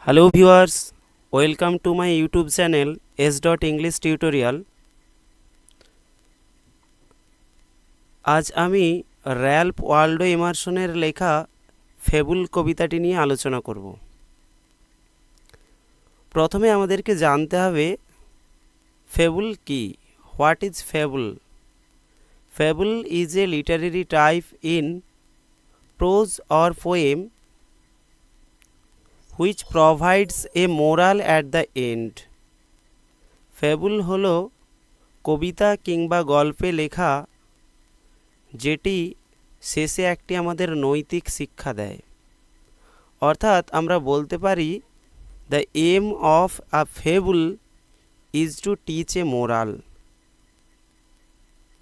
Hello viewers, welcome to my YouTube channel S.English tutorial. আজ আমি Ralph Waldo এমারসনের লেখা fable কবিতাটি নিয়ে আলোচনা করব। প্রথমে আমাদেরকে জানতে হবে ফেবল কি। What is fable? Fable is a literary type in pros or poem which provides a moral at the end. Fable হলো কবিতা কিংবা গল্পে লেখা যেটি শেষে একটি আমাদের নৈতিক শিক্ষা দেয়। অর্থাৎ আমরা বলতে পারি the aim of a fable is to teach a moral.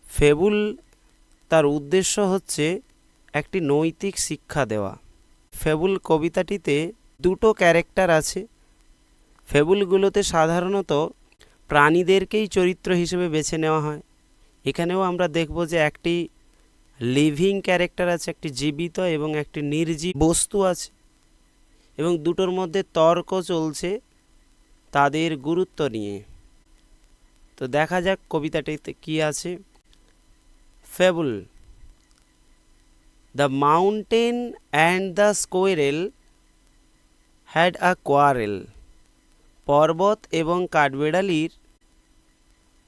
Fable তার উদ্দেশ্য হচ্ছে একটি নৈতিক শিক্ষা দেওয়া। ফেবল কবিতাটিতে দুটো ক্যারেক্টার আছে। ফেবলগুলোতে সাধারণত প্রাণীদেরকেই চরিত্র হিসেবে বেছে নেওয়া হয়। এখানেও আমরা দেখব যে একটি লিভিং ক্যারেক্টার আছে, একটি জীবিত এবং একটি নির্জীব বস্তু আছে, এবং দুটোর মধ্যে তর্ক চলছে তাদের গুরুত্ব নিয়ে। তো দেখা যাক কবিতাটিতে কি আছে। Fable: the mountain and the squirrel had a quarrel. পর্বত এবং কাঠবেড়ালির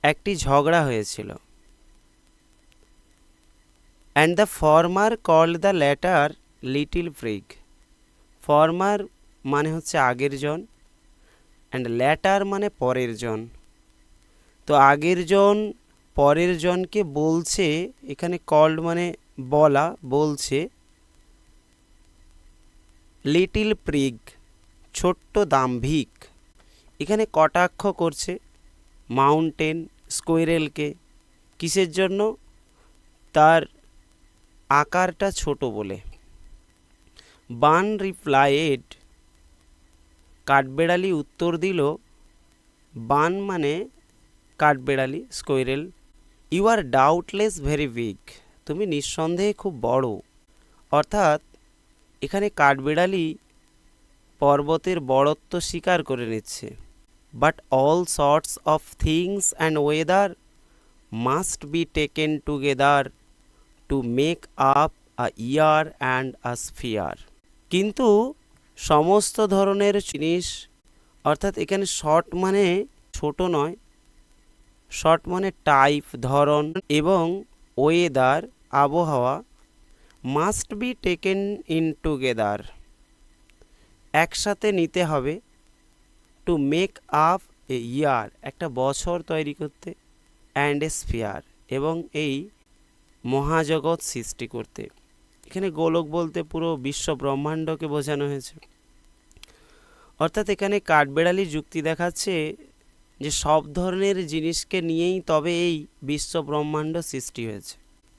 একটি ঝগড়া হয়েছিল। and the former called the latter little prig. former মানে হচ্ছে আগের জন, and latter মানে পরের জন। তো আগের জন পরের জনকে বলছে, এখানে called মানে বলা, বলছে লিটল প্রিগ, ছোট্ট দাম্ভিক। এখানে কটাক্ষ করছে মাউন্টেন স্কোয়ারেলকে। কিসের জন্য? তার আকারটা ছোট বলে। বান রিপ্লাইড, কাঠবেড়ালি উত্তর দিল। বান মানে কাঠবেড়ালি, squirrel, you are doubtless very big, তুমি নিঃসন্দেহে খুব বড়। অর্থাৎ এখানে কাঠবেড়ালি পর্বতের বড়ত্ব স্বীকার করে নিচ্ছে। But all sorts of things and weather must be taken together to make up a year and a sphere. কিন্তু সমস্ত ধরনের জিনিস, অর্থাৎ এখানে শর্ট মানে ছোট নয়, শর্ট মানে টাইপ, ধরন, এবং ওয়েদার আবহাওয়া, must be taken in together একসাথে নিতে হবে, টু মেক আপ এ ইয়ার একটা বছর তৈরি করতে, অ্যান্ড এ স্ফিয়ার এবং এই মহাজগৎ সৃষ্টি করতে। এখানে গোলক বলতে পুরো বিশ্ব ব্রহ্মাণ্ডকে বোঝানো হয়েছে। অর্থাৎ এখানে কাঠবেড়ালি যুক্তি দেখাচ্ছে যে সব ধরনের জিনিসকে নিয়েই তবে এই বিশ্ব ব্রহ্মাণ্ড সৃষ্টি হয়েছে।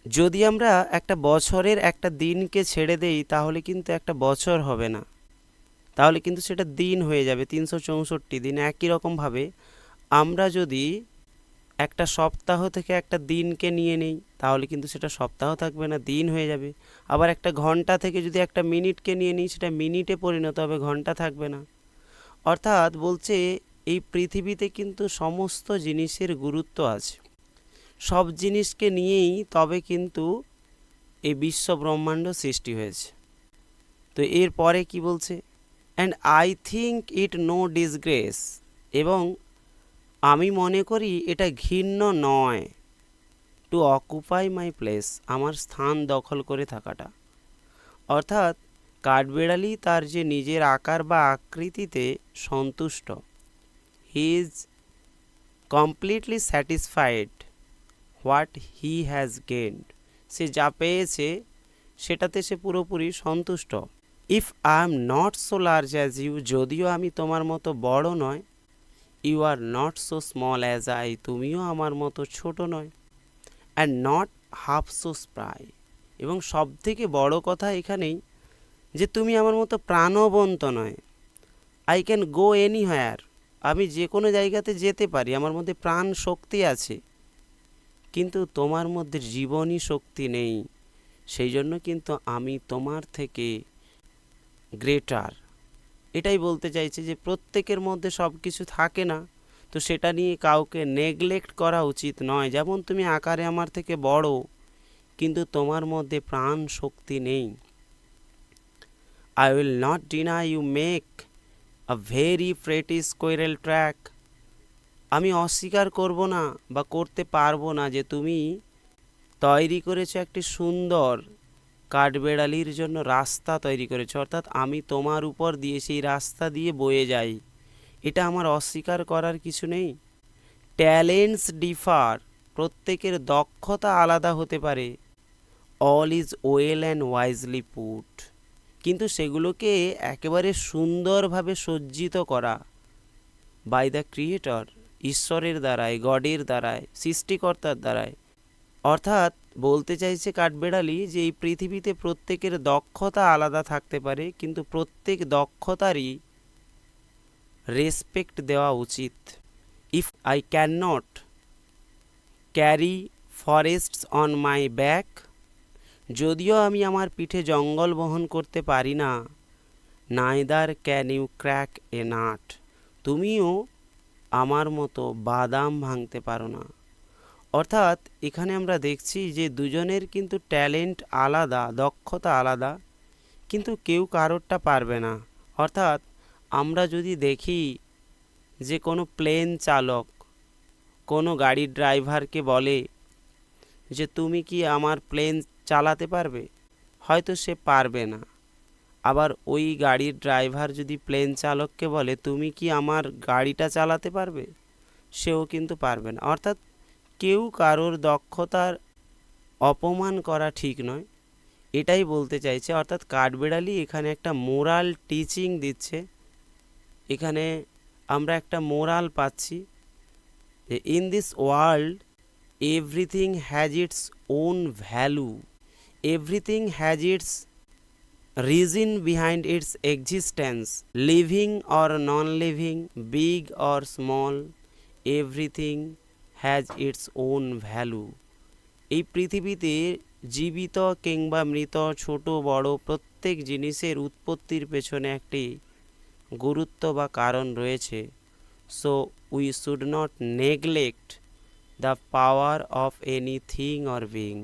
যদি আমরা একটা বছরের একটা দিনকে ছেড়ে দেই তাহলে কিন্তু একটা বছর হবে না, তাহলে কিন্তু সেটা দিন হয়ে যাবে, 364 দিন। একই রকমভাবে আমরা যদি একটা সপ্তাহ থেকে একটা দিনকে নিয়ে নেই তাহলে কিন্তু সেটা সপ্তাহ থাকবে না, দিন হয়ে যাবে। আবার একটা ঘন্টা থেকে যদি একটা মিনিটকে নিয়ে নিই সেটা মিনিটে পরিণত হবে, ঘন্টা থাকবে না। অর্থাৎ বলছে এই পৃথিবীতে কিন্তু সমস্ত জিনিসের গুরুত্ব আছে, সব জিনিসকে নিয়েই তবে কিন্তু এই বিশ্ব ব্রহ্মাণ্ড সৃষ্টি হয়েছে। তো এর পরে কি বলছে? And I think it no disgrace, এবং আমি মনে করি এটা ঘৃণ্য নয়, টু অকুপাই মাই প্লেস, আমার স্থান দখল করে থাকাটা। অর্থাৎ কাঠবেড়ালি তার যে নিজের আকার বা আকৃতিতে সন্তুষ্ট, he is completely satisfied what he has gained, সে যা পেয়েছে সেটাতে সে পুরোপুরি সন্তুষ্ট। If I am not so large as you, যদিও আমি তোমার মতো বড় নয়, you are not so small as I, তুমিও আমার মতো ছোট নয়, and not half so spry, এবং সব থেকে বড় কথা এখানেই যে তুমি আমার মতো প্রাণবন্ত নয়। আই ক্যান গো এনিহোয়ার, আমি যে কোনো জায়গাতে যেতে পারি, আমার মধ্যে প্রাণ শক্তি আছে, কিন্তু তোমার মধ্যে জীবনী শক্তি নেই। সেই জন্য কিন্তু আমি তোমার থেকে গ্রেটার এটাই বলতে চাইছে যে প্রত্যেকের মধ্যে সব কিছু থাকে না, তো সেটা নিয়ে কাউকে নেগলেক্ট করা উচিত নয়। যেমন তুমি আকারে আমার থেকে বড়, কিন্তু তোমার মধ্যে প্রাণ শক্তি নেই। I will not deny you make a very pretty squirrel track. আমি অস্বীকার করব না বা করতে পারবো না যে তুমি তৈরি করেছো একটি সুন্দর কাঠবেড়ালির জন্য রাস্তা তৈরি করেছো, অর্থাৎ আমি তোমার উপর দিয়ে সেই রাস্তা দিয়ে বয়ে যাই, এটা আমার অস্বীকার করার কিছু নেই। ট্যালেন্টস ডিফার, প্রত্যেকের দক্ষতা আলাদা হতে পারে। All is well and wisely put, কিন্তু সেগুলোকে একেবারে সুন্দরভাবে সজ্জিত করা বাই দ্য ক্রিয়েটর, ঈশ্বরের দ্বারায়, গডের দ্বারায়, সৃষ্টিকর্তার দ্বারায়। অর্থাৎ বলতে চাইছে কাঠবেড়ালি যে এই পৃথিবীতে প্রত্যেকের দক্ষতা আলাদা থাকতে পারে, কিন্তু প্রত্যেক দক্ষতারই রেসপেক্ট দেওয়া উচিত। If I can not carry forests on my back, যদিও আমি আমার পিঠে জঙ্গল বহন করতে পারি না, neither can you crack a nut, তুমিও আমার মতো বাদাম ভাঙতে পারো না। অর্থাৎ এখানে আমরা দেখছি যে দুজনের কিন্তু ট্যালেন্ট আলাদা, দক্ষতা আলাদা, কিন্তু কেউ কারোরটা পারবে না। অর্থাৎ আমরা যদি দেখি যে কোনো প্লেন চালক কোনো গাড়ির ড্রাইভারকে বলে যে তুমি কি আমার প্লেন চালাতে পারবে, হয়তো সে পারবে না। আবার ওই গাড়ির ড্রাইভার যদি প্লেন চালককে বলে তুমি কি আমার গাড়িটা চালাতে পারবে, সেও কিন্তু পারবে না। অর্থাৎ কেউ কারোর দক্ষতার অপমান করা ঠিক নয়, এটাই বলতে চাইছে। অর্থাৎ কাঠবেড়ালি এখানে একটা মোরাল টিচিং দিচ্ছে। এখানে আমরা একটা মোরাল পাচ্ছি যে in this world everything has its own value, everything has its reason behind its existence, living or non-living, big or small, everything has its own value. এই পৃথিবীতে জীবিত কিংবা মৃত, ছোট বড় প্রত্যেক জিনিসের উৎপত্তির পেছনে একটি গুরুত্ব বা কারণ রয়েছে। So we should not neglect the power of anything or being.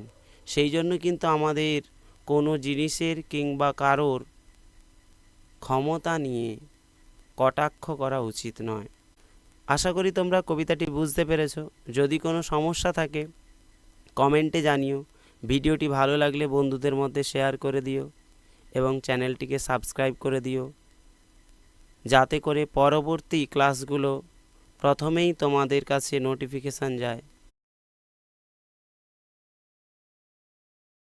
সেই জন্য কিন্তু আমাদের কোনো জিনিসের কিংবা কারোর ক্ষমতা নিয়ে কটাক্ষ করা উচিত নয়। আশা করি তোমরা কবিতাটি বুঝতে পেরেছো। যদি কোনো সমস্যা থাকে কমেন্টে জানিও। ভিডিওটি ভালো লাগলে বন্ধুদের মধ্যে শেয়ার করে দিও এবং চ্যানেলটিকে সাবস্ক্রাইব করে দিও, যাতে করে পরবর্তী ক্লাসগুলো প্রথমেই তোমাদের কাছে নোটিফিকেশান যায়।